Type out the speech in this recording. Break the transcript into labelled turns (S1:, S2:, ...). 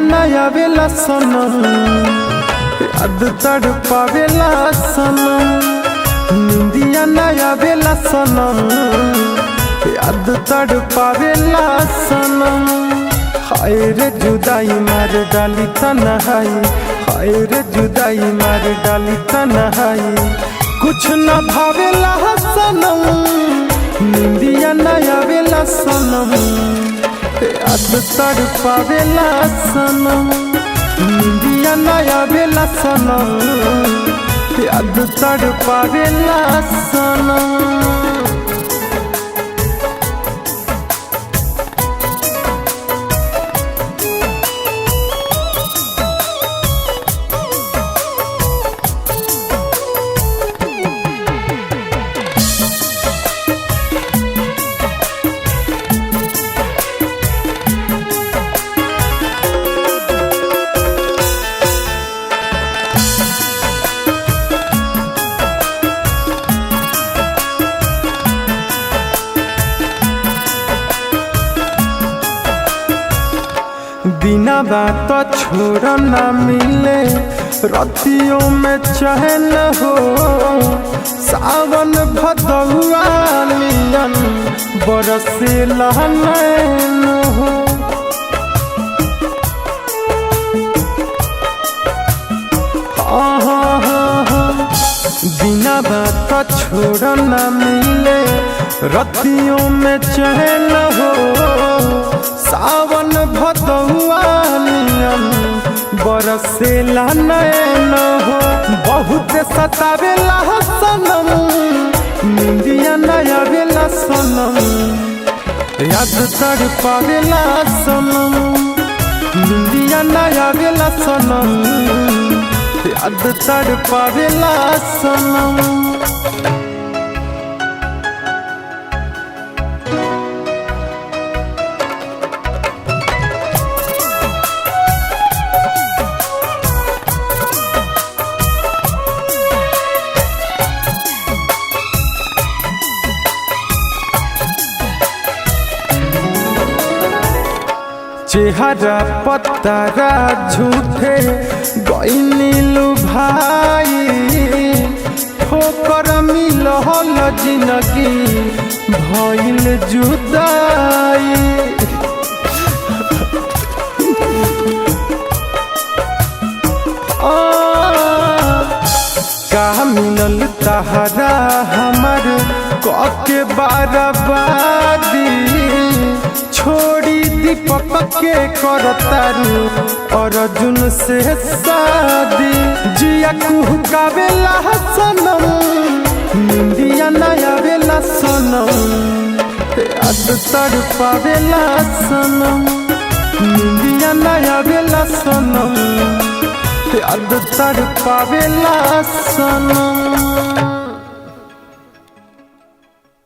S1: नया बेला सनम, याद तड़पावेला सनम। निंदिया नया बेला सनम, याद तड़पावेला सनम। हाय रे जुदाई मार डाली तन्हाई, हाय रे जुदाई मार डाली तन्हाई। कुछ न भावेला सनम, निंदिया नया बेला सनम, याद तड़पावेला सनम। निंदिया नया बेला सनम, याद तड़पावेला सनम। बिना बात छोड़ न मिले रतियों में चैन हो। सावन भदौआ नियन बरसेला नैन हो। बिना बात छोड़ न मिले रतियों में चैन हो। सावन भदौआ नियन बरसेला नैन हो। बहुत सतावेला सनम, निंदिया नया बेला सनम, याद तड़पावेला सनम। निंदिया नया बेला सनम, याद तड़पावेला सनम। चेहरा पत्तरा झूठे गइनीलु भाई। ठोकर मिलल जिंदगी भइल जुदाई। का मिलल तहरा हमर कके बर्बादी। छोड़ी दीपक के करतारू अर्जुन से शादी। जिया कुहकावेला सनम, निंदिया नया बेला सनम, याद तड़पावेला सनम। निंदिया नया बेला सनम, याद तड़पावेला सनम।